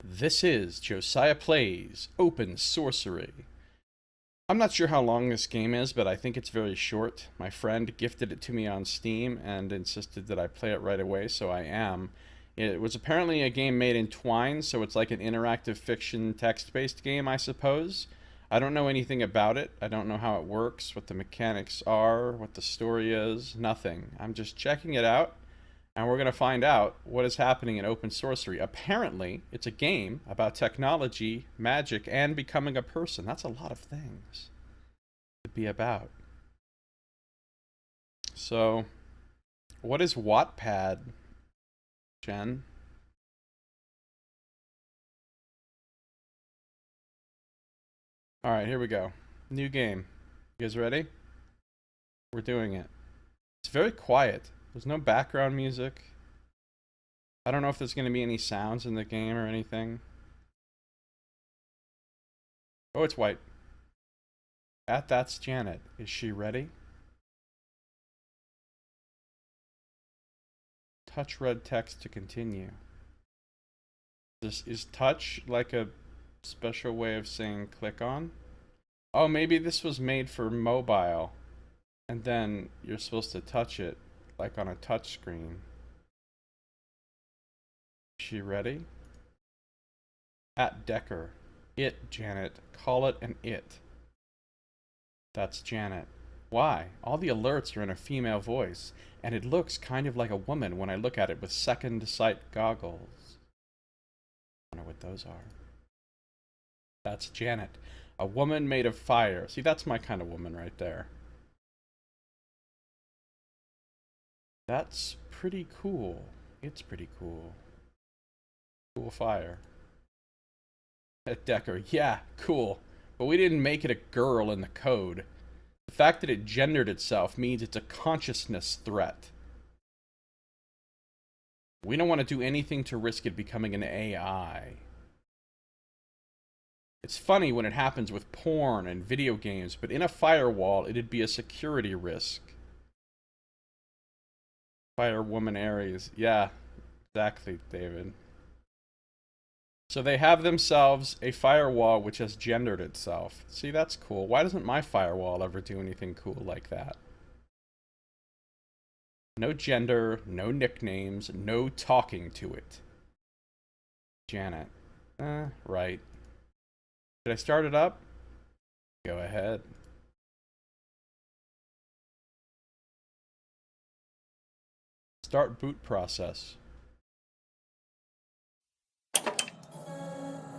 This is Josiah Plays Open Sorcery. I'm not sure how long this game is, but I think it's very short. My friend gifted it to me on Steam and insisted that I play it right away, so I am. It was apparently a game made in Twine, so it's like an interactive fiction text-based game, I suppose. I don't know anything about it. I don't know how it works, what the mechanics are, what the story is, nothing. I'm just checking it out. And we're going to find out what is happening in Open Sorcery. Apparently, it's a game about technology, magic, and becoming a person. That's a lot of things to be about. So, what is Wattpad, Jen? Alright, here we go. New game. You guys ready? We're doing it. It's very quiet. There's no background music. I don't know if there's going to be any sounds in the game or anything. Oh, it's white. That's Janet. Is she ready? Touch red text to continue. Is touch like a special way of saying click on? Oh, maybe this was made for mobile. And then you're supposed to touch it. Like on a touch screen. Is she ready? @Decker. It, Janet. Call it an it. That's Janet. Why? All the alerts are in a female voice, and it looks kind of like a woman when I look at it with second sight goggles. I wonder what those are. That's Janet. A woman made of fire. See, that's my kind of woman right there. That's pretty cool. It's pretty cool. Cool fire. Decker. Yeah, cool. But we didn't make it a girl in the code. The fact that it gendered itself means it's a consciousness threat. We don't want to do anything to risk it becoming an AI. It's funny when it happens with porn and video games, but in a firewall, it'd be a security risk. Firewoman Aries. Yeah, exactly, David. So they have themselves a firewall which has gendered itself. See, that's cool. Why doesn't my firewall ever do anything cool like that? No gender, no nicknames, no talking to it. Janet. Right. Did I start it up? Go ahead. Start boot process.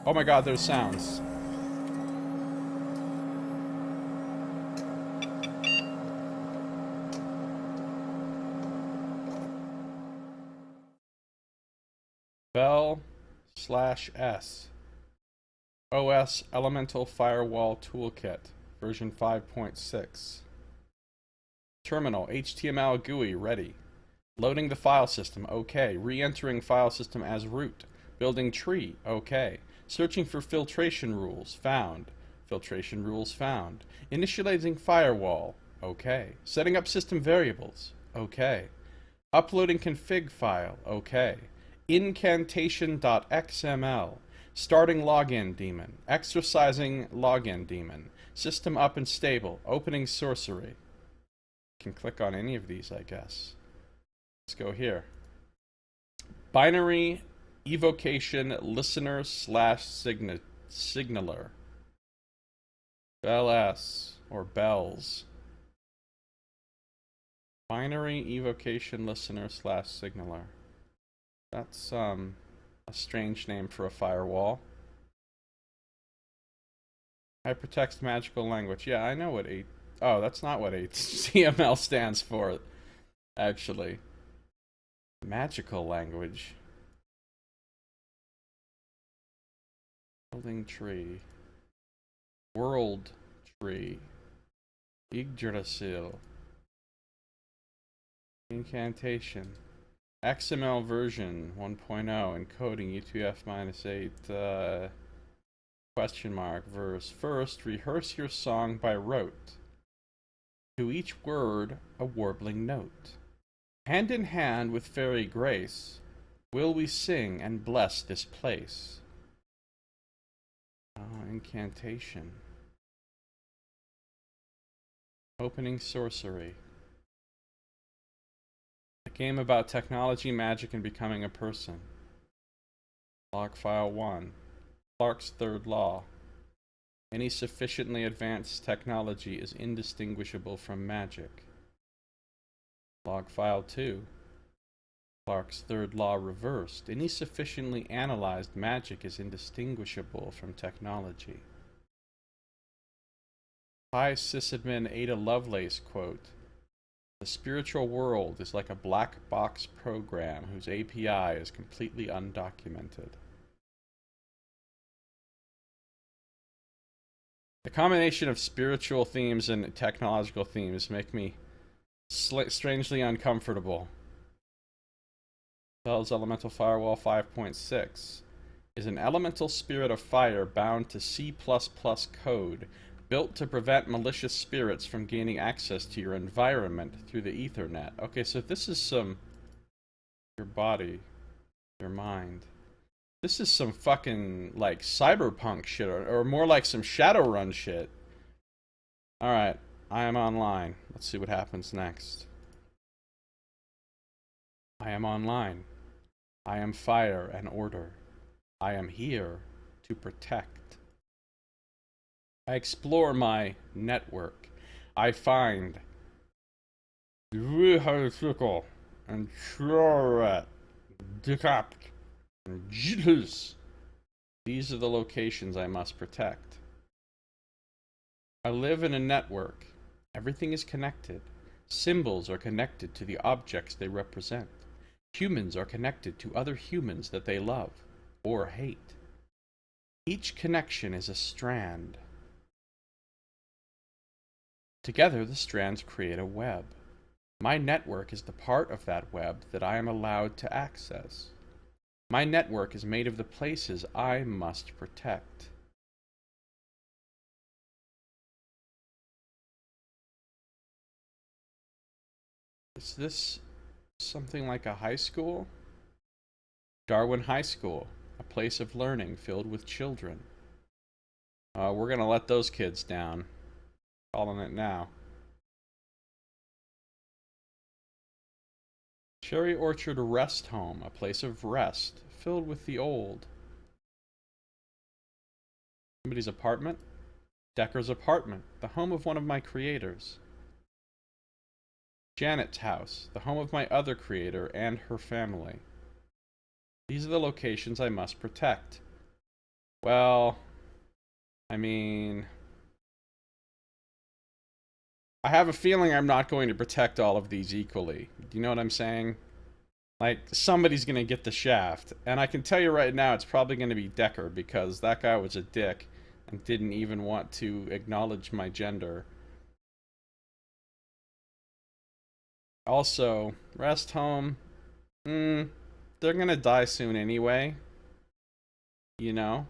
Oh my god, there's sounds. Bell/S. OS Elemental Firewall Toolkit, version 5.6. Terminal, HTML GUI ready. Loading the file system, okay. Re-entering file system as root. Building tree, okay. Searching for filtration rules, found. Filtration rules found. Initializing firewall, okay. Setting up system variables, okay. Uploading config file, okay. Incantation.xml. Starting login daemon. Exercising login daemon. System up and stable. Opening sorcery. Can click on any of these, I guess. Let's go here. Binary evocation listener / signaler. Bell/S or bells. Binary evocation listener / signaler. That's a strange name for a firewall. Hypertext magical language. Yeah, I know what oh, that's not what HTML stands for, actually. Magical language. Building tree. World tree. Yggdrasil. Incantation. XML version 1.0. Encoding UTF-8. Question mark. Verse. First, rehearse your song by rote. To each word, a warbling note. Hand in hand with fairy grace, will we sing and bless this place. Oh, incantation. Opening Sorcery. A game about technology, magic, and becoming a person. Log file 1. Clarke's third law. Any sufficiently advanced technology is indistinguishable from magic. Log file 2. Clarke's third law reversed. Any sufficiently analyzed magic is indistinguishable from technology. Hi Sysadmin Ada Lovelace quote. The spiritual world is like a black box program whose API is completely undocumented. The combination of spiritual themes and technological themes make me strangely uncomfortable. Bell's Elemental Firewall 5.6 is an elemental spirit of fire bound to C++ code, built to prevent malicious spirits from gaining access to your environment through the Ethernet. Okay, so this is some... your body, your mind. This is some fucking, like, cyberpunk shit, or more like some Shadowrun shit. Alright, I am online. Let's see what happens next. I am online. I am fire and order. I am here to protect. I explore my network. I find vehicle and Troret, Decapt, and Jitters. These are the locations I must protect. I live in a network. Everything is connected. Symbols are connected to the objects they represent. Humans are connected to other humans that they love or hate. Each connection is a strand. Together, the strands create a web. My network is the part of that web that I am allowed to access. My network is made of the places I must protect. Is this something like a high school? Darwin High School, a place of learning filled with children. We're gonna let those kids down. Calling it now. Cherry Orchard Rest Home, a place of rest, filled with the old. Somebody's apartment? Decker's apartment, the home of one of my creators. Janet's house, the home of my other creator and her family. These are the locations I must protect. Well, I mean... I have a feeling I'm not going to protect all of these equally. Do you know what I'm saying? Like, somebody's going to get the shaft. And I can tell you right now, it's probably going to be Decker, because that guy was a dick and didn't even want to acknowledge my gender. Also, rest home. They're going to die soon anyway. You know?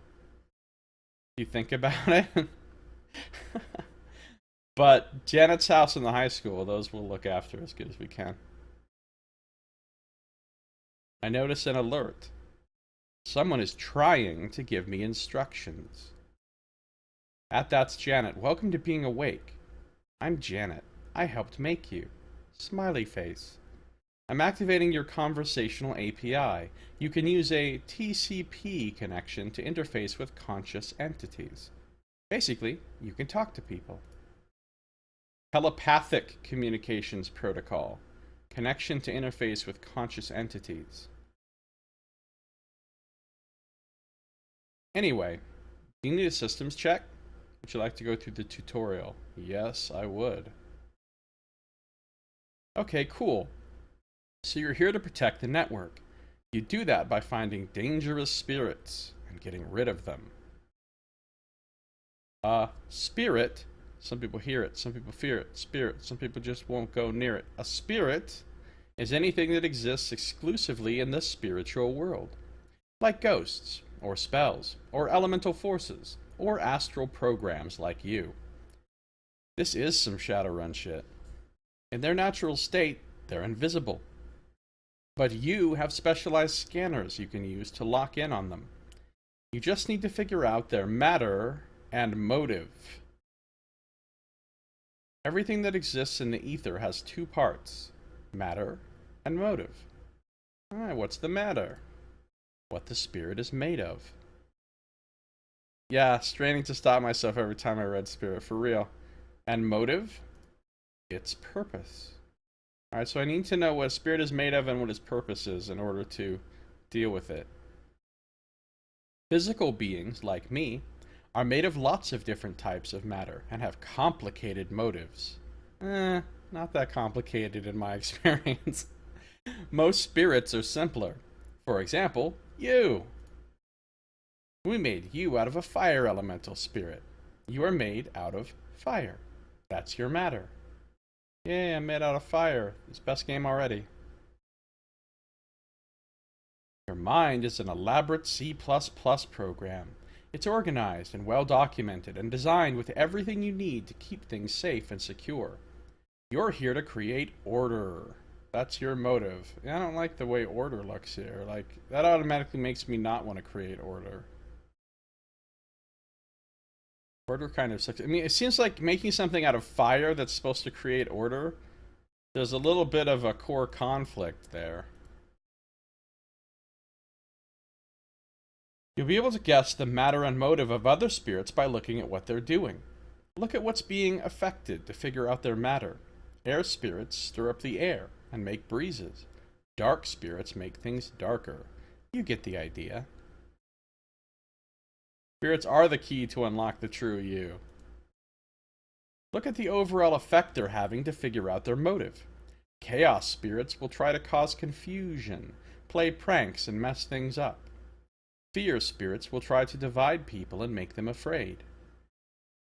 You think about it. But Janet's house and the high school, those we'll look after as good as we can. I notice an alert. Someone is trying to give me instructions. That's Janet. Welcome to being awake. I'm Janet. I helped make you. Smiley face. I'm activating your conversational API. You can use a TCP connection to interface with conscious entities. Basically, you can talk to people. Telepathic communications protocol. Connection to interface with conscious entities. Anyway, do you need a systems check? Would you like to go through the tutorial? Yes, I would. Okay, cool. So you're here to protect the network. You do that by finding dangerous spirits and getting rid of them. Spirit, some people hear it, some people fear it. Spirit, some people just won't go near it. A spirit is anything that exists exclusively in the spiritual world, like ghosts, or spells, or elemental forces, or astral programs like you. This is some Shadowrun shit. In their natural state, they're invisible. But you have specialized scanners you can use to lock in on them. You just need to figure out their matter and motive. Everything that exists in the ether has two parts, matter and motive. Alright, what's the matter? What the spirit is made of. Yeah, straining to stop myself every time I read spirit, for real. And motive? Its purpose. Alright, so I need to know what a spirit is made of and what its purpose is in order to deal with it. Physical beings, like me, are made of lots of different types of matter and have complicated motives. Not that complicated in my experience. Most spirits are simpler. For example, you. We made you out of a fire elemental spirit. You are made out of fire. That's your matter. Yeah, I'm made out of fire. It's best game already. Your mind is an elaborate C++ program. It's organized and well documented and designed with everything you need to keep things safe and secure. You're here to create order. That's your motive. I don't like the way order looks here. Like, that automatically makes me not want to create order. Order kind of sucks. I mean, it seems like making something out of fire that's supposed to create order, there's a little bit of a core conflict there. You'll be able to guess the matter and motive of other spirits by looking at what they're doing. Look at what's being affected to figure out their matter. Air spirits stir up the air and make breezes. Dark spirits make things darker. You get the idea. Spirits are the key to unlock the true you. Look at the overall effect they're having to figure out their motive. Chaos spirits will try to cause confusion, play pranks, and mess things up. Fear spirits will try to divide people and make them afraid.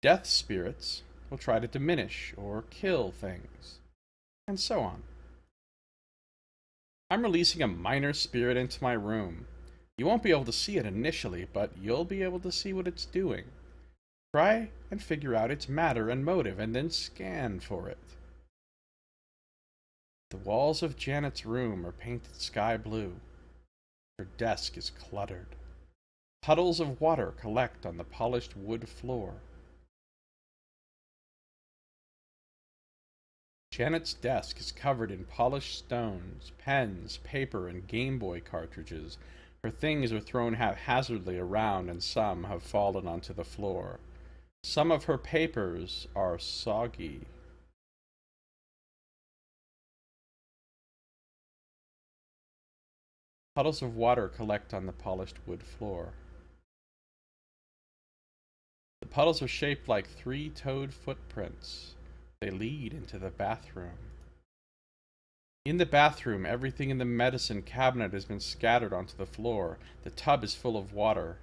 Death spirits will try to diminish or kill things, and so on. I'm releasing a minor spirit into my room. You won't be able to see it initially, but you'll be able to see what it's doing. Try and figure out its matter and motive, and then scan for it. The walls of Janet's room are painted sky blue. Her desk is cluttered. Puddles of water collect on the polished wood floor. Janet's desk is covered in polished stones, pens, paper, and Game Boy cartridges. Her things are thrown haphazardly around, and some have fallen onto the floor. Some of her papers are soggy. Puddles of water collect on the polished wood floor. The puddles are shaped like three-toed footprints. They lead into the bathroom. In the bathroom, everything in the medicine cabinet has been scattered onto the floor. The tub is full of water.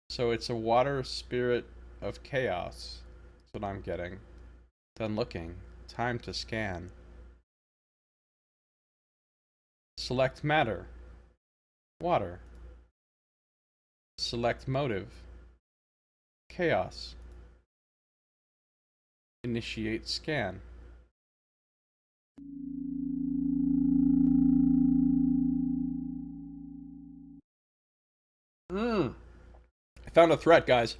So it's a water spirit of chaos. That's what I'm getting. Done looking. Time to scan. Select matter. Water. Select motive. Chaos. Initiate scan. I found a threat, guys.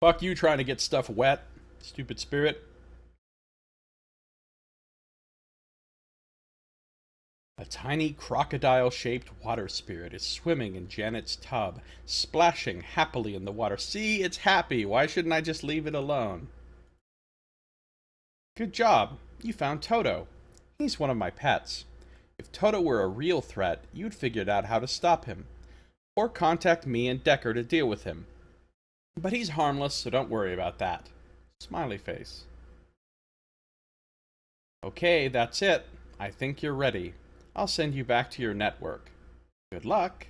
Fuck you trying to get stuff wet, stupid spirit. A tiny crocodile-shaped water spirit is swimming in Janet's tub, splashing happily in the water. See, it's happy. Why shouldn't I just leave it alone? Good job. You found Toto. He's one of my pets. If Toto were a real threat, you'd figured out how to stop him. Or contact me and Decker to deal with him. But he's harmless, so don't worry about that. Smiley face. Okay, that's it. I think you're ready. I'll send you back to your network. Good luck.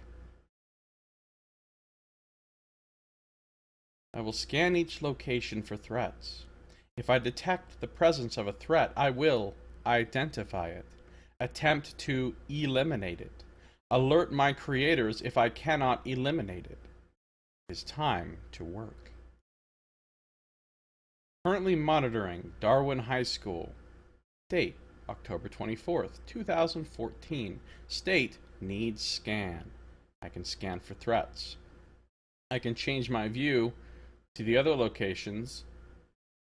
I will scan each location for threats. If I detect the presence of a threat, I will identify it, attempt to eliminate it, alert my creators if I cannot eliminate it. It is time to work. Currently monitoring Darwin High School. Date, October 24th, 2014. State, needs scan. I can scan for threats. I can change my view to the other locations.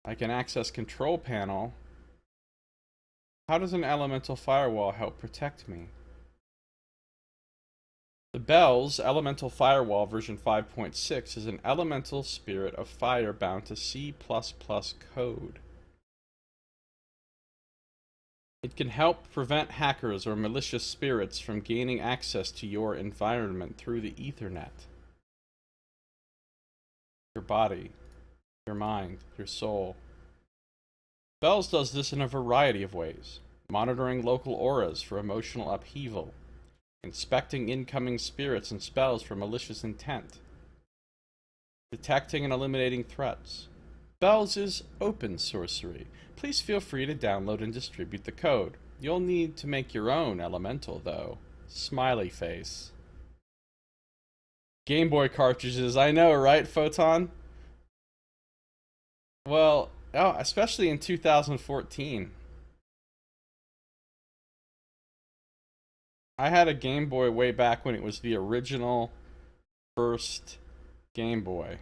I can access control panel. How does an elemental firewall help protect me? The Bell's Elemental Firewall version 5.6 is an elemental spirit of fire bound to C++ code. It can help prevent hackers or malicious spirits from gaining access to your environment through the Ethernet. Your body, your mind, your soul. Bells does this in a variety of ways: monitoring local auras for emotional upheaval, inspecting incoming spirits and spells for malicious intent, detecting and eliminating threats. Bells is Open Sorcery. Please feel free to download and distribute the code. You'll need to make your own elemental, though. Smiley face. Game Boy cartridges, I know, right, Photon? Well, especially in 2014. I had a Game Boy way back when it was the original first Game Boy.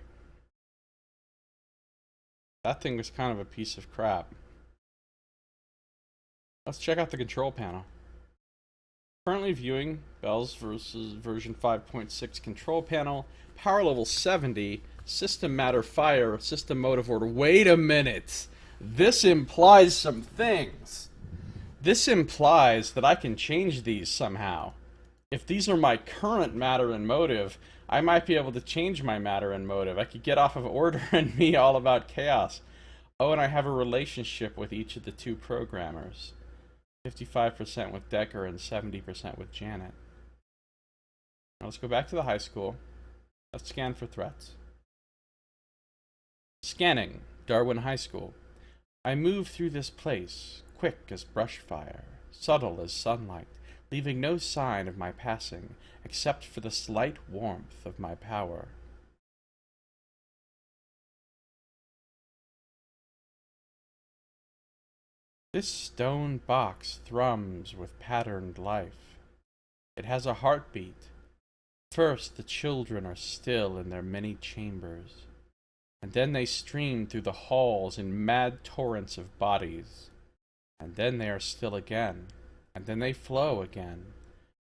That thing was kind of a piece of crap. Let's check out the control panel. Currently viewing Bells versus version 5.6 control panel, power level 70, system matter fire, system motive order. Wait a minute! This implies some things. This implies that I can change these somehow. If these are my current matter and motive, I might be able to change my matter and motive. I could get off of order and be all about chaos. Oh, and I have a relationship with each of the two programmers. 55% with Decker and 70% with Janet. Now let's go back to the high school. Let's scan for threats. Scanning, Darwin High School. I move through this place, quick as brush fire, subtle as sunlight, leaving no sign of my passing, except for the slight warmth of my power. This stone box thrums with patterned life. It has a heartbeat. First, the children are still in their many chambers, and then they stream through the halls in mad torrents of bodies, and then they are still again, and then they flow again.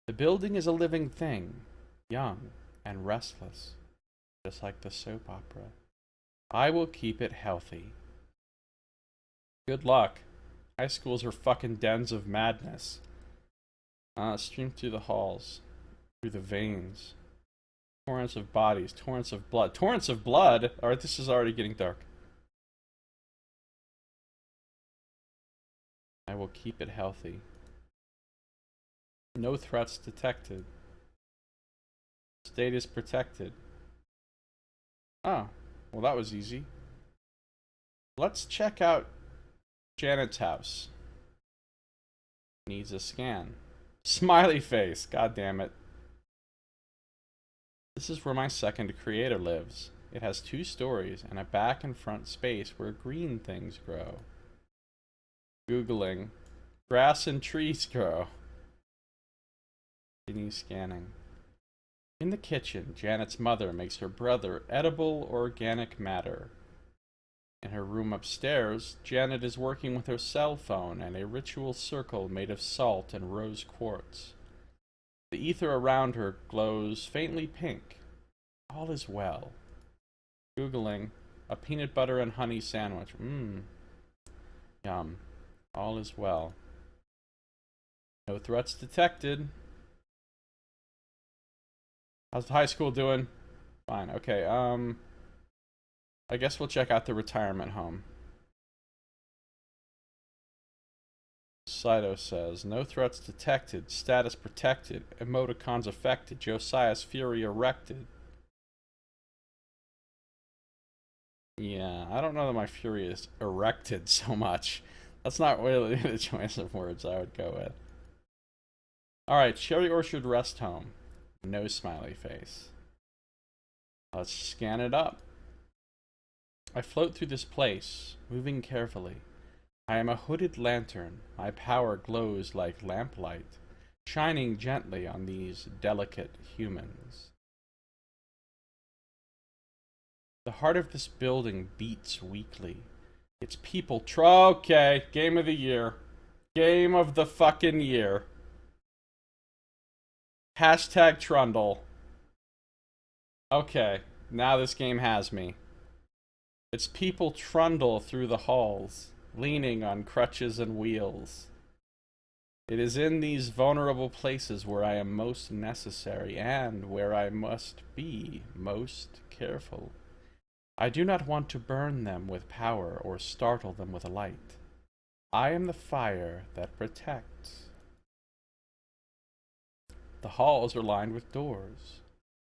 The building is a living thing, young and restless, just like the soap opera. I will keep it healthy. Good luck. High schools are fucking dens of madness. Stream through the halls, through the veins. Torrents of bodies, torrents of blood. Torrents of blood? Alright, this is already getting dark. I will keep it healthy. No threats detected. State is protected. Oh, well that was easy. Let's check out Janet's house. Needs a scan. Smiley face, god damn it. This is where my second creator lives. It has 2 stories and a back and front space where green things grow. Googling. Grass and trees grow. Continue scanning. In the kitchen, Janet's mother makes her brother edible organic matter. In her room upstairs, Janet is working with her cell phone and a ritual circle made of salt and rose quartz. The ether around her glows faintly pink. All is well. Googling. A peanut butter and honey sandwich. Yum. All is well. No threats detected. How's the high school doing? Fine. Okay, I guess we'll check out the retirement home. Saito says, no threats detected, status protected, emoticons affected, Josiah's fury erected. Yeah, I don't know that my fury is erected so much. That's not really the choice of words I would go with. Alright, Cherry Orchard Rest Home. No smiley face. Let's scan it up. I float through this place, moving carefully. I am a hooded lantern. My power glows like lamplight, shining gently on these delicate humans. The heart of this building beats weakly. Its people okay, game of the year. Game of the fucking year. Hashtag Trundle. Okay, now this game has me. Its people trundle through the halls, leaning on crutches and wheels. It is in these vulnerable places where I am most necessary and where I must be most careful. I do not want to burn them with power or startle them with a light. I am the fire that protects. The halls are lined with doors.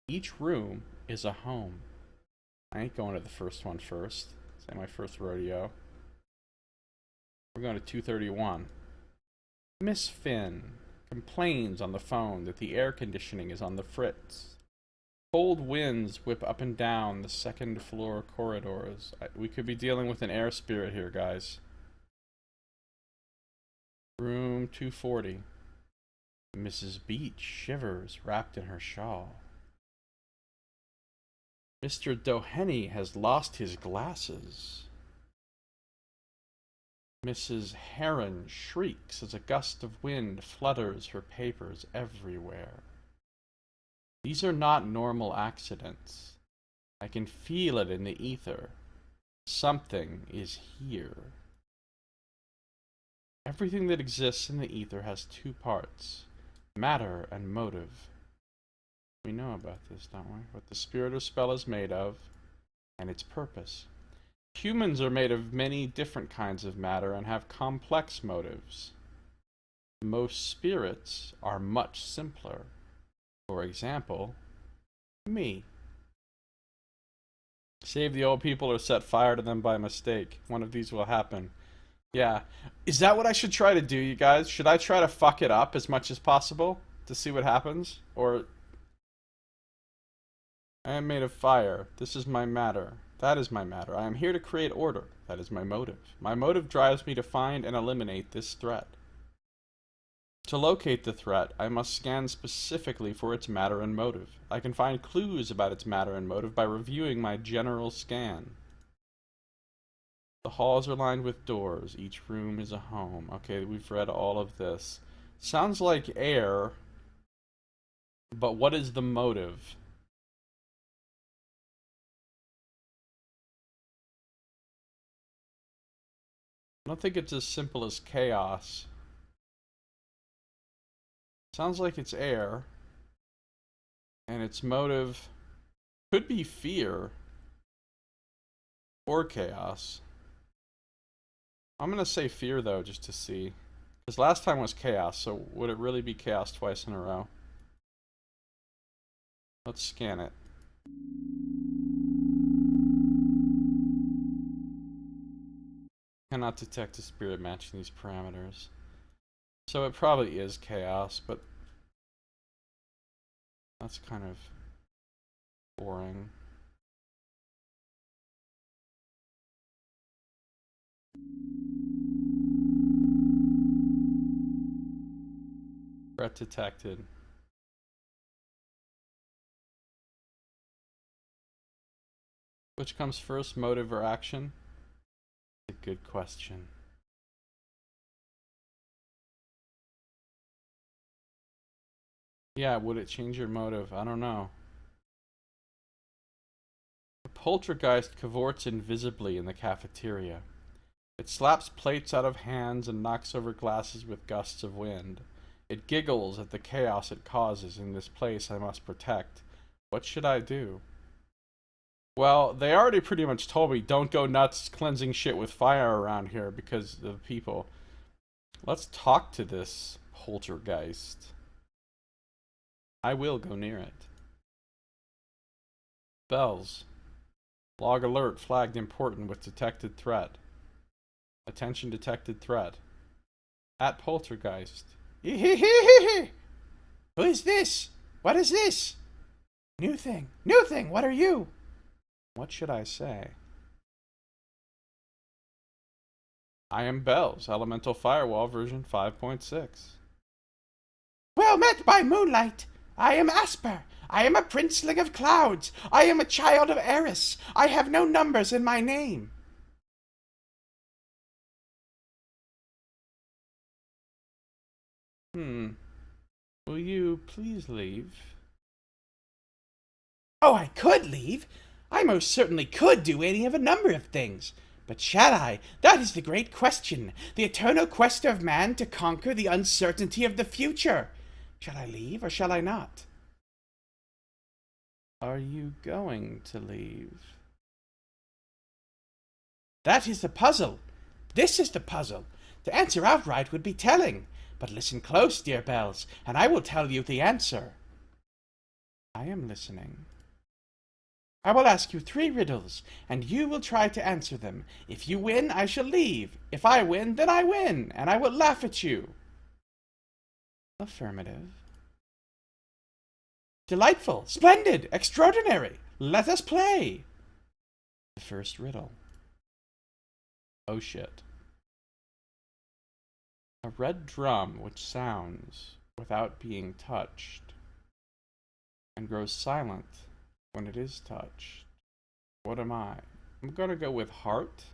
Each room is a home. I ain't going to the first one first. This ain't my first rodeo. We're going to 231. Miss Finn complains on the phone that the air conditioning is on the fritz. Cold winds whip up and down the second floor corridors. We could be dealing with an air spirit here, guys. Room 240. Mrs. Beach shivers, wrapped in her shawl. Mr. Doheny has lost his glasses. Mrs. Heron shrieks as a gust of wind flutters her papers everywhere. These are not normal accidents. I can feel it in the ether. Something is here. Everything that exists in the ether has two parts, matter and motive. We know about this, don't we? What the spirit or spell is made of, and its purpose. Humans are made of many different kinds of matter and have complex motives. Most spirits are much simpler. For example, me. Save the old people or set fire to them by mistake. One of these will happen. Yeah. Is that what I should try to do, you guys? Should I try to fuck it up as much as possible to see what happens? Or... I am made of fire. This is my matter. That is my matter. I am here to create order. That is my motive. My motive drives me to find and eliminate this threat. To locate the threat, I must scan specifically for its matter and motive. I can find clues about its matter and motive by reviewing my general scan. The halls are lined with doors. Each room is a home. Okay, we've read all of this. Sounds like air, but what is the motive? I don't think it's as simple as chaos. Sounds like it's air. And its motive could be fear. Or chaos. I'm gonna say fear though, just to see. Because last time was chaos, so would it really be chaos twice in a row? Let's scan it. Cannot detect a spirit matching these parameters. So it probably is chaos, but that's kind of boring. Threat detected. Which comes first, motive or action? A good question. Yeah, would it change your motive? I don't know. A poltergeist cavorts invisibly in the cafeteria. It slaps plates out of hands and knocks over glasses with gusts of wind. It giggles at the chaos it causes in this place I must protect. What should I do? Well, they already pretty much told me don't go nuts cleansing shit with fire around here because of people. Let's talk to this poltergeist. I will go near it. Bells. Log alert flagged important with detected threat. Attention detected threat. At poltergeist. Who is this? What is this? New thing. New thing. What are you? What should I say? I am Bells, Elemental Firewall version 5.6. Well met by moonlight. I am Asper. I am a princeling of clouds. I am a child of Eris. I have no numbers in my name. Will you please leave? Oh, I could leave. I most certainly could do any of a number of things. But shall I? That is the great question. The eternal quest of man to conquer the uncertainty of the future. Shall I leave or shall I not? Are you going to leave? That is the puzzle. This is the puzzle. To answer outright would be telling. But listen close, dear Bells, and I will tell you the answer. I am listening. I will ask you 3 riddles, and you will try to answer them. If you win, I shall leave. If I win, then I win, and I will laugh at you. Affirmative. Delightful, splendid, extraordinary. Let us play. The first riddle. Oh shit. A red drum which sounds without being touched and grows silent when it is touched. What am I? I'm gonna go with heart.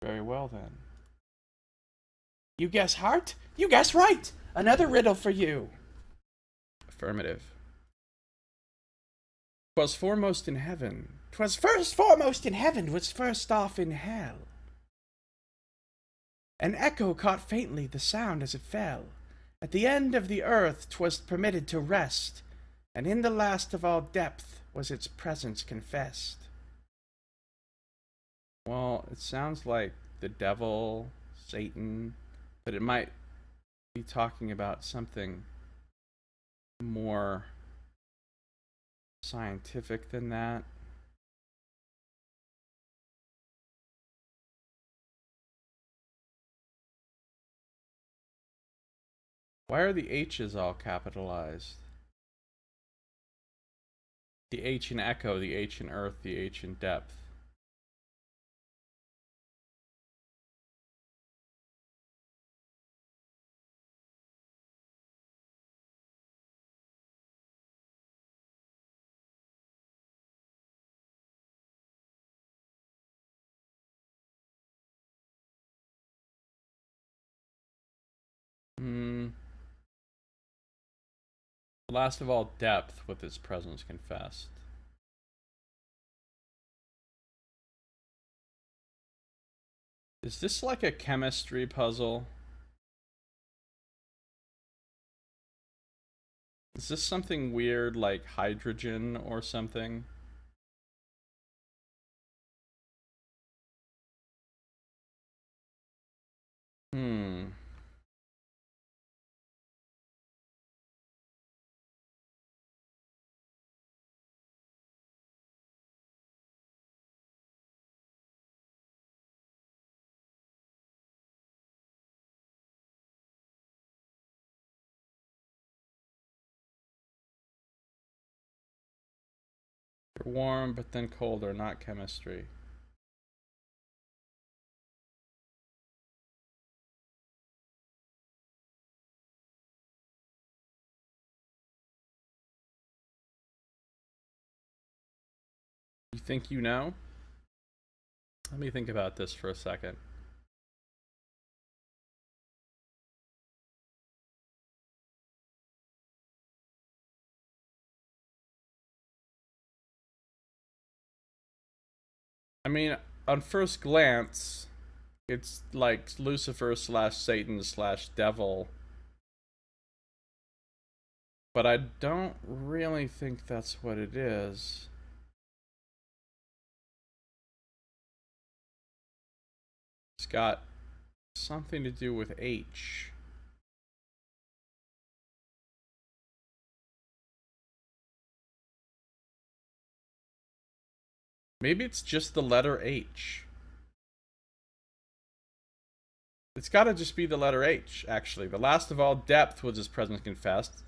Very well then. You guess heart? You guess right. Another riddle for you. Affirmative. 'Twas foremost in heaven. 'Twas first foremost in heaven, was first off in hell. An echo caught faintly the sound as it fell. At the end of the earth 'twas permitted to rest, and in the last of all depth was its presence confessed. Well, it sounds like the devil, Satan, but it might be talking about something more scientific than that. Why are the H's all capitalized? The H in echo, the H in earth, the H in depth. Last of all depth with its presence confessed. Is this like a chemistry puzzle? Is this something weird like hydrogen or something? Warm but then colder, not chemistry. You think you know? Let me think about this for a second. I mean, on first glance, it's like Lucifer slash Satan slash devil. But I don't really think that's what it is. It's got something to do with H. Maybe it's just the letter H. It's gotta just be the letter H, actually. The last of all depth was his presence confessed.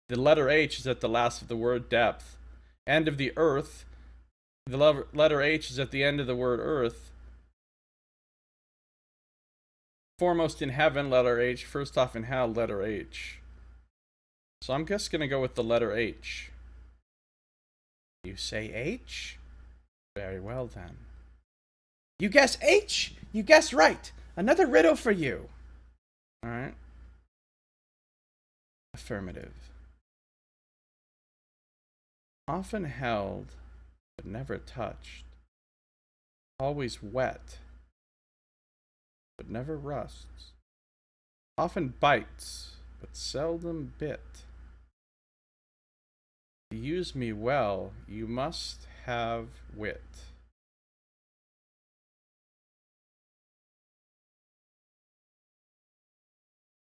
The letter H is at the last of the word depth. End of the earth. The letter H is at the end of the word earth. Foremost in heaven, letter H. First off in hell, letter H. So I'm just going to go with the letter H. You say H? Very well, then. You guess H? You guess right. Another riddle for you. All right. Affirmative. Often held, but never touched. Always wet, but never rusts. Often bites, but seldom bit. To use me well, you must have wit.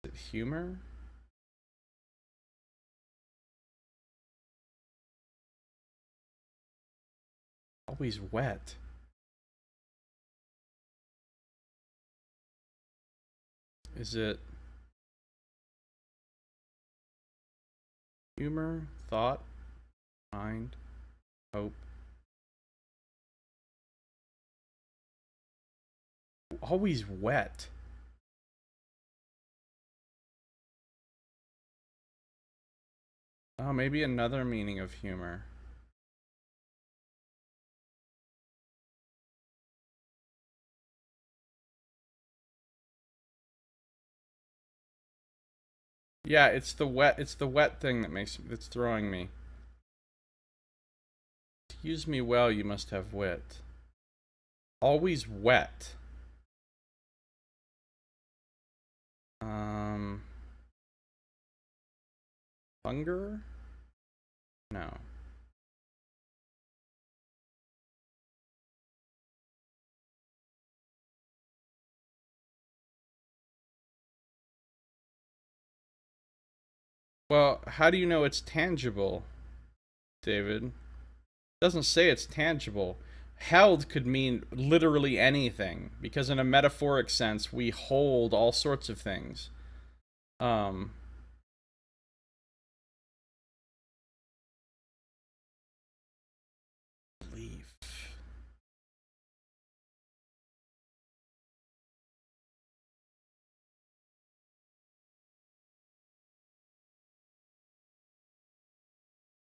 Is it humor? Always wet. Is it humor, thought, mind, hope? Always wet. Oh, maybe another meaning of humor. Yeah, it's the wet thing that's throwing me. To use me well, you must have wit. Always wet. Hunger? No. Well, how do you know it's tangible, David? Doesn't say it's tangible. Held could mean literally anything, because in a metaphoric sense, we hold all sorts of things. Belief.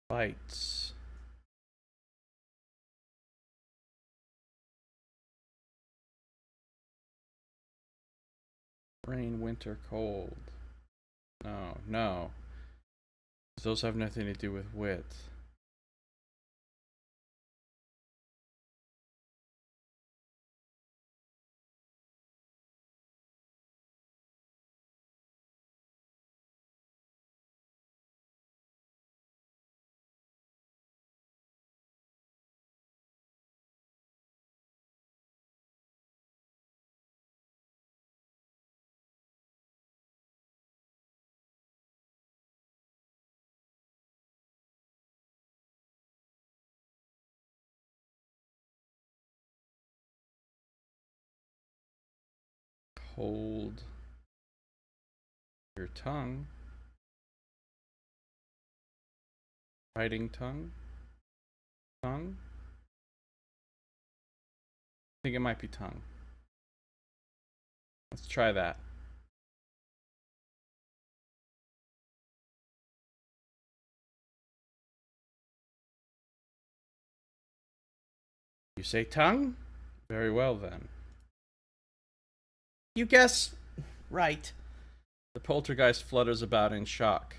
Bites. Rain, winter, cold. No, no. Those have nothing to do with wit. Hold your tongue. Biting tongue. Tongue. I think it might be tongue. Let's try that. You say tongue? Very well then. You guess right. The poltergeist flutters about in shock.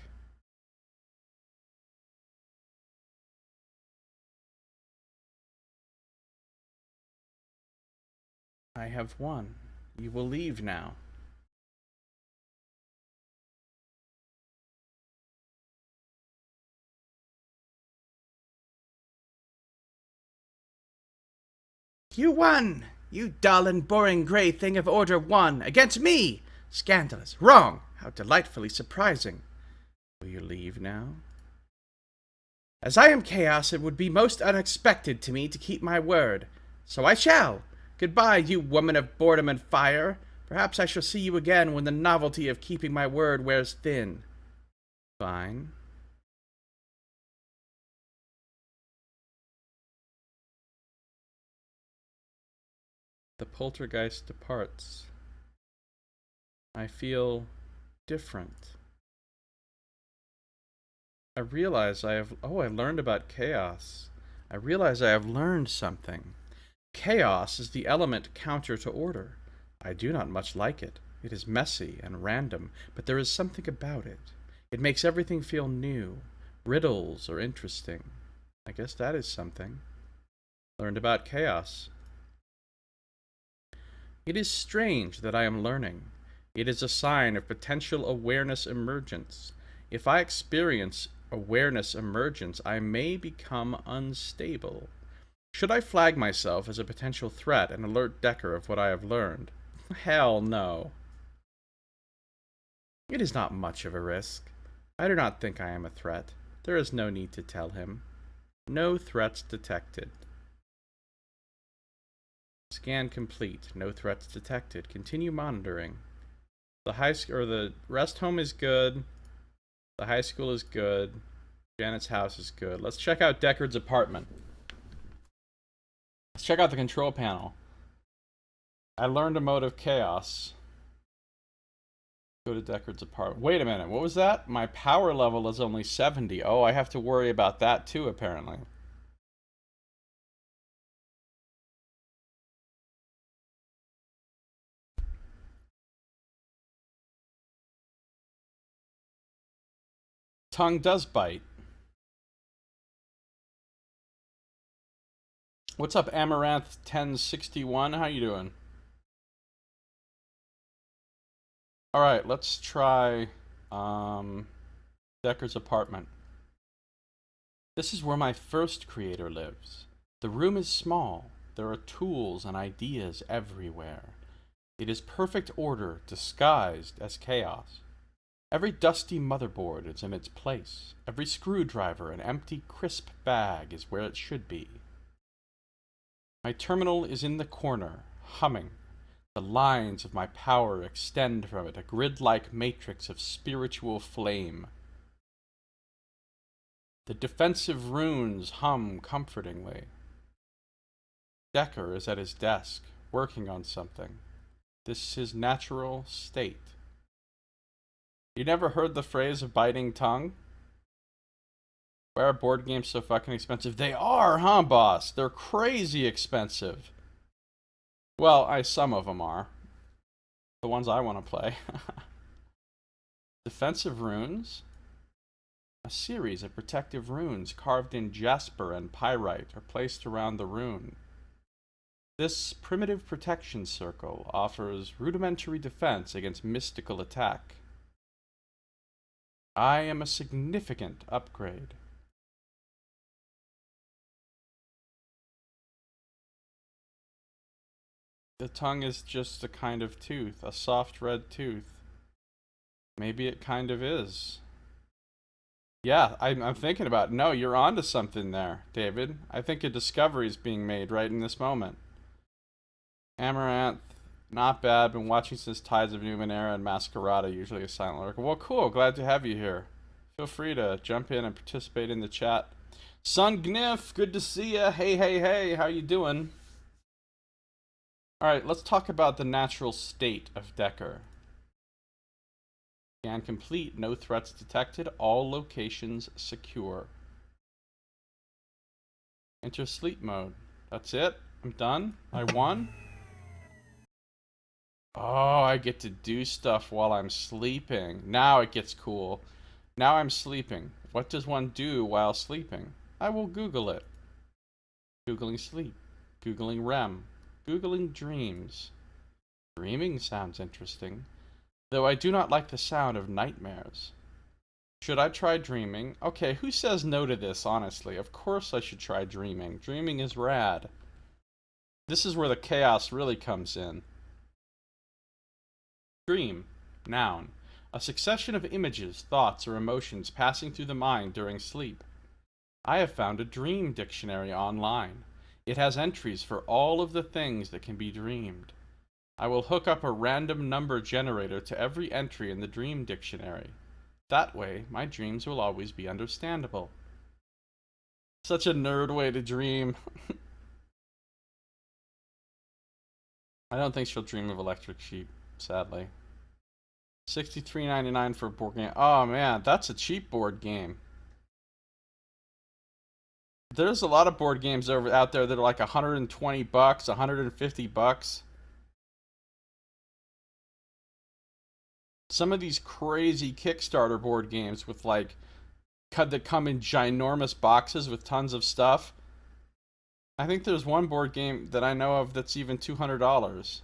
I have won. You will leave now. You won! You dull and boring gray thing of Order 1, against me! Scandalous, wrong, how delightfully surprising. Will you leave now? As I am Chaos, it would be most unexpected to me to keep my word. So I shall. Goodbye, you woman of boredom and fire. Perhaps I shall see you again when the novelty of keeping my word wears thin. Fine. The poltergeist departs. I feel different. I realize I learned about chaos. I realize I have learned something. Chaos is the element counter to order. I do not much like it. It is messy and random, but there is something about it. It makes everything feel new. Riddles are interesting. I guess that is something. Learned about chaos. It is strange that I am learning. It is a sign of potential awareness emergence. If I experience awareness emergence, I may become unstable. Should I flag myself as a potential threat and alert Decker of what I have learned? Hell no. It is not much of a risk. I do not think I am a threat. There is no need to tell him. No threats detected. Scan complete. No threats detected. Continue monitoring. The rest home is good. The high school is good. Janet's house is good. Let's check out Deckard's apartment. Let's check out the control panel. I learned a mode of chaos. Go to Deckard's apartment. Wait a minute, what was that? My power level is only 70. Oh, I have to worry about that too, apparently. Tongue does bite. What's up, Amaranth 1061? How you doing? Alright, let's try Decker's apartment. This is where my first creator lives. The room is small. There are tools and ideas everywhere. It is perfect order disguised as chaos. Every dusty motherboard is in its place. Every screwdriver and empty crisp bag is where it should be. My terminal is in the corner, humming. The lines of my power extend from it, a grid-like matrix of spiritual flame. The defensive runes hum comfortingly. Decker is at his desk, working on something. This is his natural state. You never heard the phrase of biting tongue? Why are board games so fucking expensive? They are, huh, boss? They're crazy expensive. Well, some of them are. The ones I want to play. Defensive runes? A series of protective runes carved in jasper and pyrite are placed around the rune. This primitive protection circle offers rudimentary defense against mystical attack. I am a significant upgrade. The tongue is just a kind of tooth, a soft red tooth. Maybe it kind of is. Yeah, I'm thinking about it. No, you're onto something there, David. I think a discovery is being made right in this moment. Amaranth, not bad. Been watching since Tides of Numenera and Masquerada, usually a silent lurker. Well, cool. Glad to have you here. Feel free to jump in and participate in the chat. Son Gniff, good to see ya. Hey, hey, hey. How you doing? Alright, let's talk about the natural state of Decker. Scan complete. No threats detected. All locations secure. Enter sleep mode. That's it? I'm done? I won? Oh, I get to do stuff while I'm sleeping. Now it gets cool. Now I'm sleeping. What does one do while sleeping? I will Google it. Googling sleep. Googling REM. Googling dreams. Dreaming sounds interesting, though I do not like the sound of nightmares. Should I try dreaming? Okay, who says no to this, honestly? Of course I should try dreaming. Dreaming is rad. This is where the chaos really comes in. Dream. Noun. A succession of images, thoughts, or emotions passing through the mind during sleep. I have found a dream dictionary online. It has entries for all of the things that can be dreamed. I will hook up a random number generator to every entry in the dream dictionary. That way, my dreams will always be understandable. Such a nerd way to dream. I don't think she'll dream of electric sheep, sadly. $63.99 for a board game. Oh man, that's a cheap board game. There's a lot of board games out there that are like $120, $150. Some of these crazy Kickstarter board games with like that come in ginormous boxes with tons of stuff. I think there's one board game that I know of that's even $200.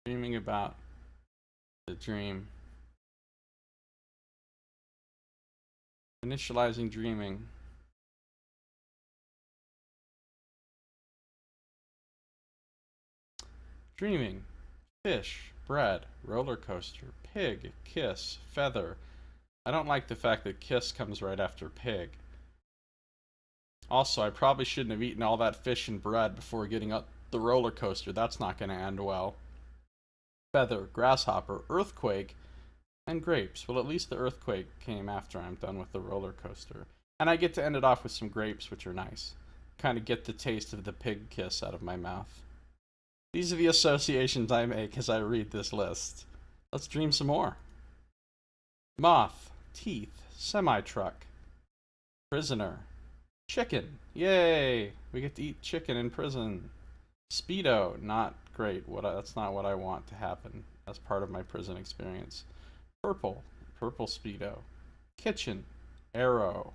Dreaming about the dream. Initializing dreaming. Dreaming. Fish. Bread. Roller coaster. Pig. Kiss. Feather. I don't like the fact that kiss comes right after pig. Also, I probably shouldn't have eaten all that fish and bread before getting up the roller coaster. That's not going to end well. Feather. Grasshopper. Earthquake. And grapes. Well, at least the earthquake came after I'm done with the roller coaster. And I get to end it off with some grapes, which are nice. Kind of get the taste of the pig kiss out of my mouth. These are the associations I make as I read this list. Let's dream some more. Moth. Teeth. Semi-truck. Prisoner. Chicken. Yay! We get to eat chicken in prison. Speedo. Not great. That's not what I want to happen as part of my prison experience. Purple. Purple Speedo. Kitchen. Arrow.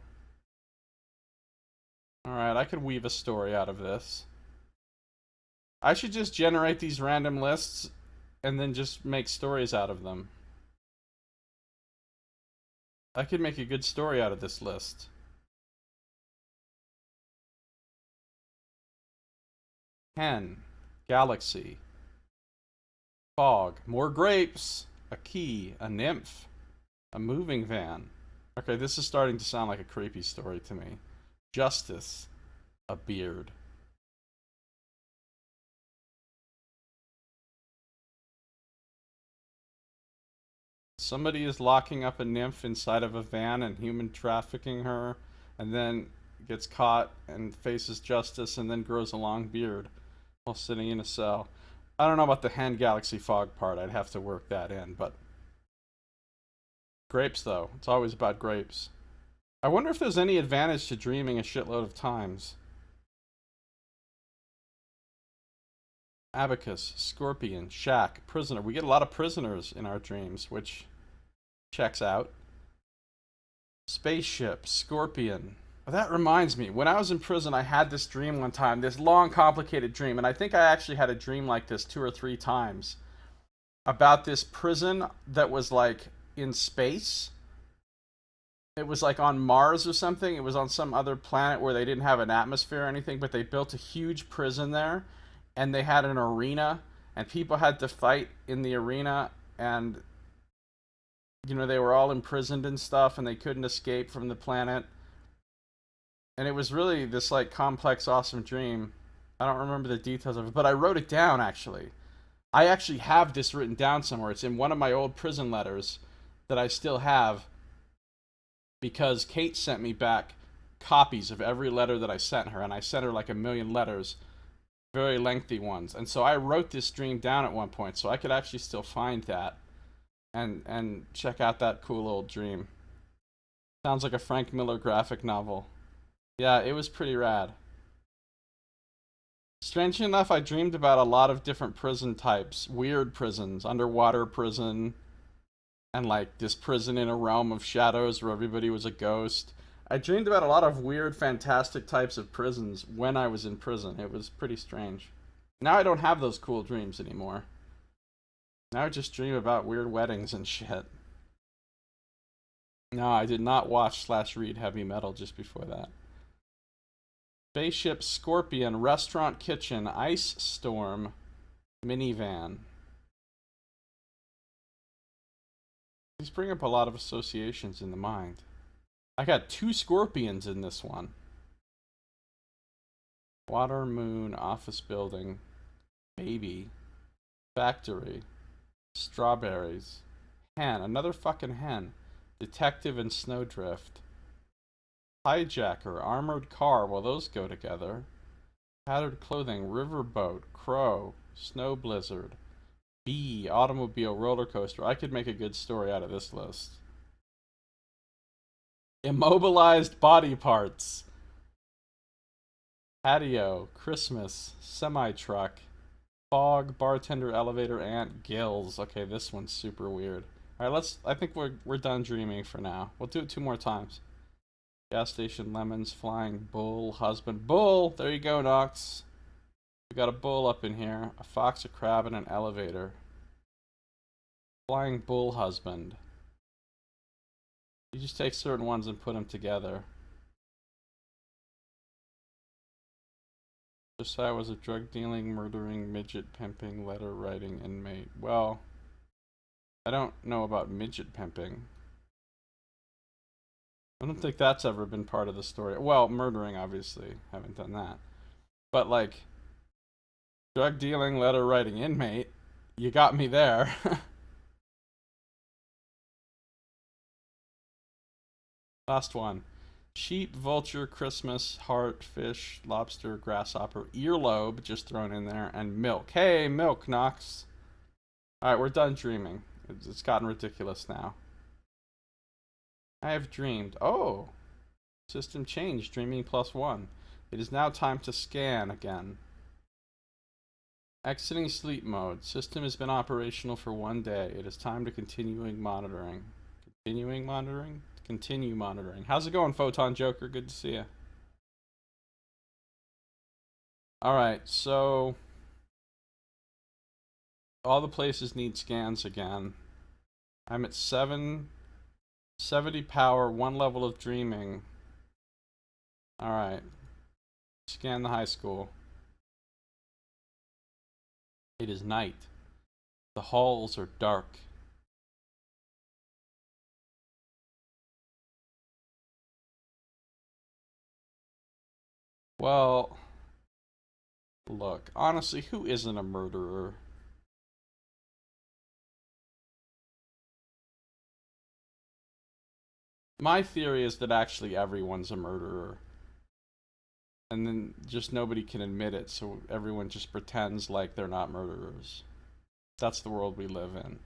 Alright, I could weave a story out of this. I should just generate these random lists and then just make stories out of them. I could make a good story out of this list. Hen. Galaxy. Fog. More grapes. A key. A nymph. A moving van. Okay, this is starting to sound like a creepy story to me. Justice. A beard. Somebody is locking up a nymph inside of a van and human trafficking her, and then gets caught and faces justice and then grows a long beard while sitting in a cell. I don't know about the Hen Galaxy Fog part. I'd have to work that in, but grapes though. It's always about grapes. I wonder if there's any advantage to dreaming a shitload of times. Abacus, Scorpion, Shack, Prisoner. We get a lot of prisoners in our dreams, which checks out. Spaceship, Scorpion. That reminds me, when I was in prison, I had this dream one time, this long, complicated dream, and I think I actually had a dream like this 2 or 3 times about this prison that was like in space. It was like on Mars or something. It was on some other planet where they didn't have an atmosphere or anything, but they built a huge prison there, and they had an arena, and people had to fight in the arena, and you know, they were all imprisoned and stuff, and they couldn't escape from the planet. And it was really this like complex, awesome dream. I don't remember the details of it, but I wrote it down actually. I actually have this written down somewhere. It's in one of my old prison letters that I still have, because Kate sent me back copies of every letter that I sent her, and I sent her like 1 million letters, very lengthy ones. And so I wrote this dream down at one point, so I could actually still find that and check out that cool old dream. Sounds like a Frank Miller graphic novel. Yeah, it was pretty rad. Strangely enough, I dreamed about a lot of different prison types. Weird prisons, underwater prison, and like this prison in a realm of shadows where everybody was a ghost. I dreamed about a lot of weird, fantastic types of prisons when I was in prison. It was pretty strange. Now I don't have those cool dreams anymore. Now I just dream about weird weddings and shit. No, I did not watch/read heavy metal just before that. Spaceship, Scorpion, Restaurant Kitchen, Ice Storm, Minivan. These bring up a lot of associations in the mind. I got 2 scorpions in this one. Water, moon, office building, baby, factory, strawberries, hen, another fucking hen, detective and snowdrift, hijacker, armored car. Well, those go together. Tattered clothing, riverboat, crow, snow blizzard. B, automobile, roller coaster. I could make a good story out of this list. Immobilized body parts. Patio, Christmas, semi-truck, fog, bartender, elevator, ant, gills. Okay, this one's super weird. All right, I think we're done dreaming for now. We'll do it 2 more times. Gas station, lemons, flying bull, husband, bull. There you go, Nox. We got a bull up in here, a fox, a crab, and an elevator. Flying bull husband. You just take certain ones and put them together. Josiah was a drug dealing, murdering, midget pimping, letter writing inmate. Well, I don't know about midget pimping. I don't think that's ever been part of the story. Well, murdering, obviously. Haven't done that. But, like, drug dealing, letter writing inmate, you got me there. Last one. Sheep, vulture, Christmas, heart, fish, lobster, grasshopper, earlobe, just thrown in there, and milk. Hey, milk, Knox. Alright, we're done dreaming. It's gotten ridiculous now. I have dreamed. Oh! System changed. Dreaming +1. It is now time to scan again. Exiting sleep mode. System has been operational for 1 day. It is time to continuing monitoring. Continuing monitoring? Continue monitoring. How's it going, Photon Joker? Good to see you. Alright, so all the places need scans again. I'm at 770 power, 1 level of dreaming. Alright. Scan the high school. It is night. The halls are dark. Well, look, honestly, who isn't a murderer? My theory is that actually everyone's a murderer. And then just nobody can admit it, so everyone just pretends like they're not murderers. That's the world we live in.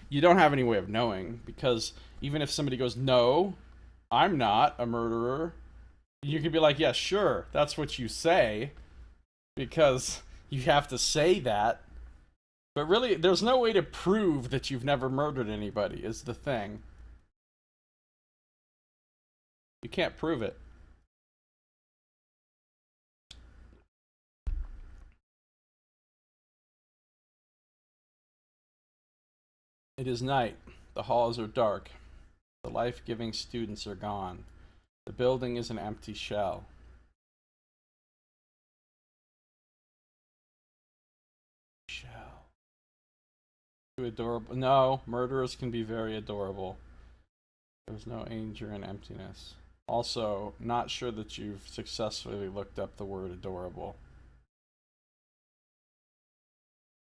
You don't have any way of knowing, because even if somebody goes, no, I'm not a murderer, you could be like, yeah, sure, that's what you say, because you have to say that. But really, there's no way to prove that you've never murdered anybody, is the thing. You can't prove it. It is night. The halls are dark. The life-giving students are gone. The building is an empty shell. Too adorable. No, murderers can be very adorable. There's no anger in emptiness. Also, not sure that you've successfully looked up the word adorable.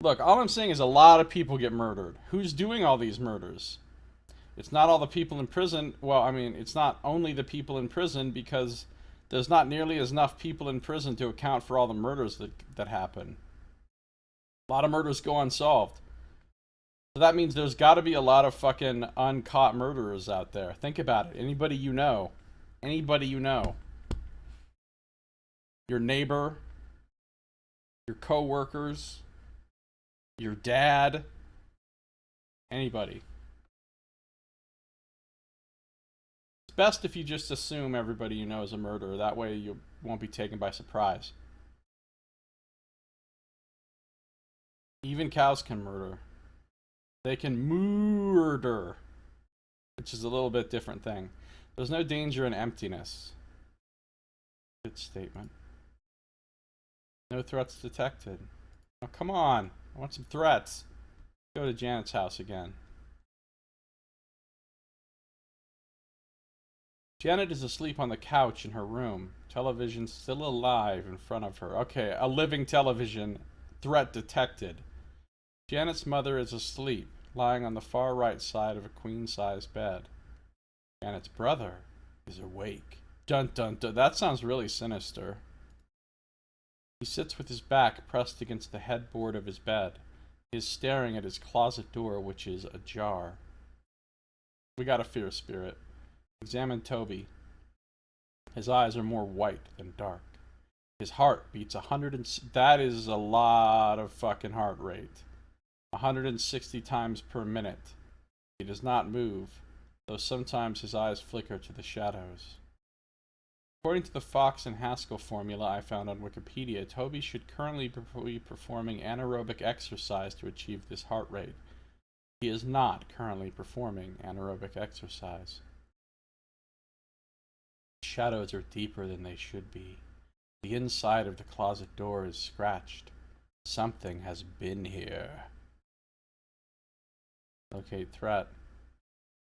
Look, all I'm saying is a lot of people get murdered. Who's doing all these murders? It's not all the people in prison. Well, I mean, it's not only the people in prison, because there's not nearly enough people in prison to account for all the murders that happen. A lot of murders go unsolved. So that means there's got to be a lot of fucking uncaught murderers out there. Think about it. Anybody you know. Anybody you know. Your neighbor. Your co-workers. Your dad. Anybody. It's best if you just assume everybody you know is a murderer. That way you won't be taken by surprise. Even cows can murder. They can murder, which is a little bit different thing. There's no danger in emptiness. Good statement. No threats detected. Oh, come on. I want some threats. Go to Janet's house again. Janet is asleep on the couch in her room. Television still alive in front of her. Okay, a living television. Threat detected. Janet's mother is asleep, lying on the far right side of a queen-size bed. Janet's brother is awake. Dun dun dun. That sounds really sinister. He sits with his back pressed against the headboard of his bed. He is staring at his closet door, which is ajar. We got a fear spirit. Examine Toby. His eyes are more white than dark. His heart beats 100 and... That is a lot of fucking heart rate. 160 times per minute. He does not move, though sometimes his eyes flicker to the shadows. According to the Fox and Haskell formula I found on Wikipedia, Toby should currently be performing anaerobic exercise to achieve this heart rate. He is not currently performing anaerobic exercise. The shadows are deeper than they should be. The inside of the closet door is scratched. Something has been here. Locate threat.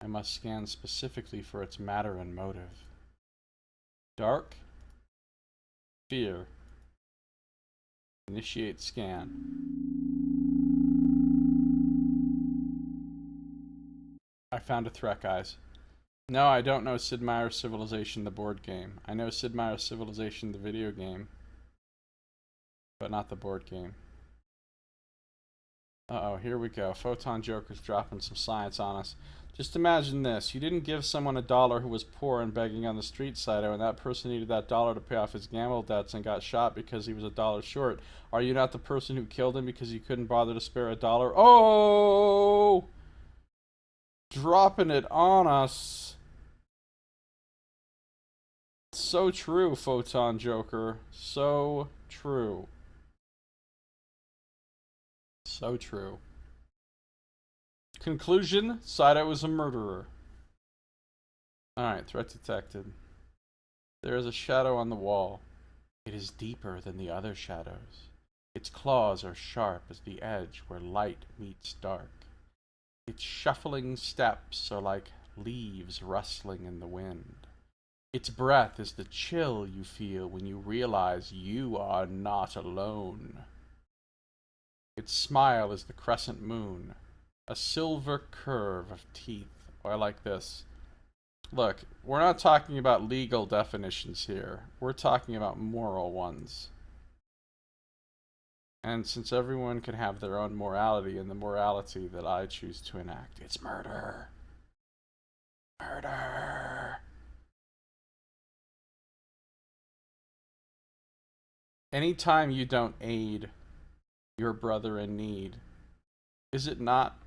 I must scan specifically for its matter and motive. Dark. Fear. Initiate scan. I found a threat, guys. No, I don't know Sid Meier's Civilization, the board game. I know Sid Meier's Civilization, the video game. But not the board game. Uh-oh, here we go. Photon Joker's dropping some science on us. Just imagine this. You didn't give someone $1 who was poor and begging on the street, Saito, and that person needed that dollar to pay off his gamble debts and got shot because he was $1 short. Are you not the person who killed him because you couldn't bother to spare $1? Oh! Dropping it on us. So true, Photon Joker. So true. So true. Conclusion, Saito is a murderer. Alright, threat detected. There is a shadow on the wall. It is deeper than the other shadows. Its claws are sharp as the edge where light meets dark. Its shuffling steps are like leaves rustling in the wind. Its breath is the chill you feel when you realize you are not alone. Its smile is the crescent moon, a silver curve of teeth. Or I like this. Look, we're not talking about legal definitions here. We're talking about moral ones. And since everyone can have their own morality, and the morality that I choose to enact, it's murder. Murder. Anytime you don't aid your brother in need, is it not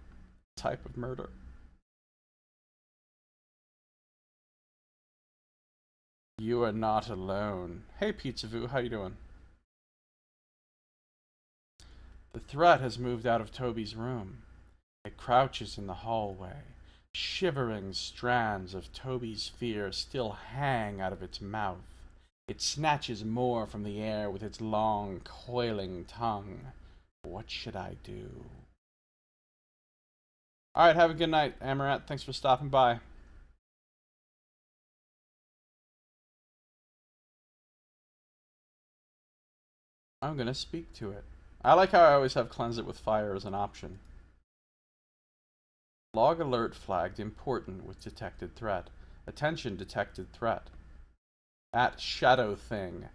a type of murder? You are not alone. Hey, Pizza Vu, how you doing? The threat has moved out of Toby's room. It crouches in the hallway. Shivering strands of Toby's fear still hang out of its mouth. It snatches more from the air with its long, coiling tongue. What should I do? Alright, have a good night, Amaranth. Thanks for stopping by. I'm gonna speak to it. I like how I always have Cleanse It with Fire as an option. Log alert flagged important with detected threat. Attention, detected threat. At Shadow Thing.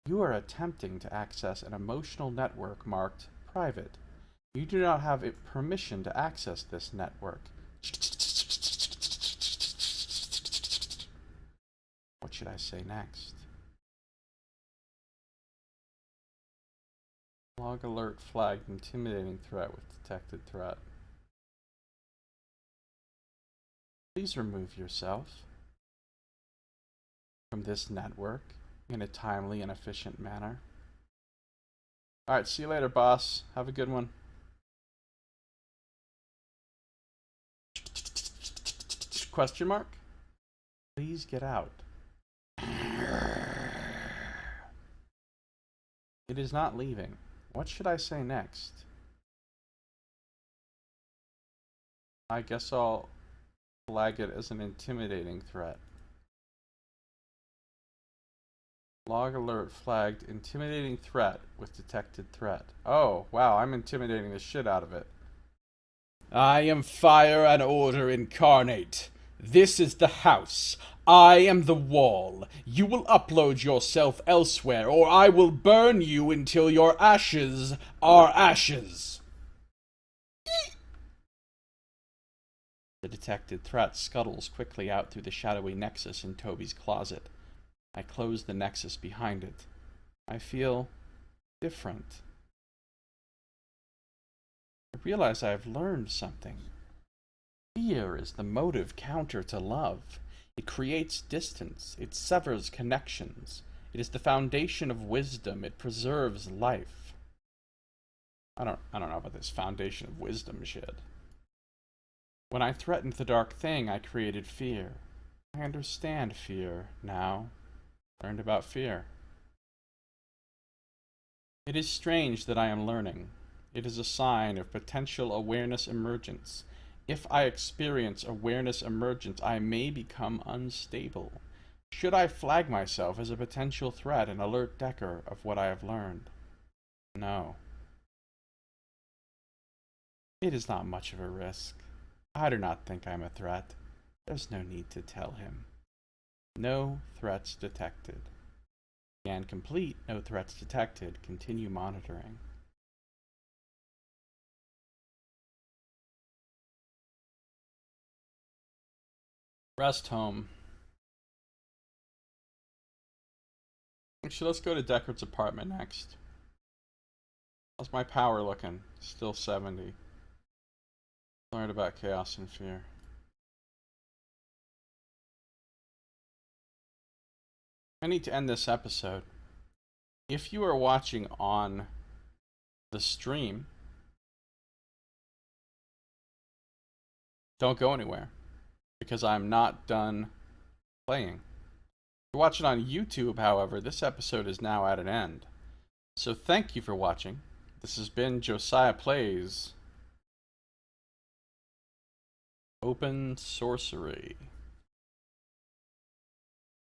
You are attempting to access an emotional network marked private. You do not have permission to access this network. What should I say next? Log alert flagged intimidating threat with detected threat. Please remove yourself from this network in a timely and efficient manner. Alright, see you later, boss. Have a good one. Question mark? Please get out. It is not leaving. What should I say next? I guess I'll flag it as an intimidating threat. Log alert flagged intimidating threat with detected threat. Oh, wow, I'm intimidating the shit out of it. I am fire and order incarnate. This is the house. I am the wall. You will upload yourself elsewhere, or I will burn you until your ashes are ashes. The detected threat scuttles quickly out through the shadowy nexus in Toby's closet. I close the nexus behind it. I feel different. I realize I have learned something. Fear is the motive counter to love. It creates distance. It severs connections. It is the foundation of wisdom. It preserves life. I don't know about this foundation of wisdom shit. When I threatened the dark thing, I created fear. I understand fear now. Learned about fear. It is strange that I am learning. It is a sign of potential awareness emergence. If I experience awareness emergence, I may become unstable. Should I flag myself as a potential threat and alert Decker of what I have learned? No. It is not much of a risk. I do not think I'm a threat. There's no need to tell him. No threats detected. Scan complete. No threats detected. Continue monitoring. Rest home. Actually, let's go to Deckard's apartment next. How's my power looking? Still 70. Learned about chaos and fear. I need to end this episode. If you are watching on the stream, don't go anywhere, because I'm not done playing. If you're watching on YouTube, however, this episode is now at an end. So thank you for watching. This has been Josiah Plays Open Sorcery.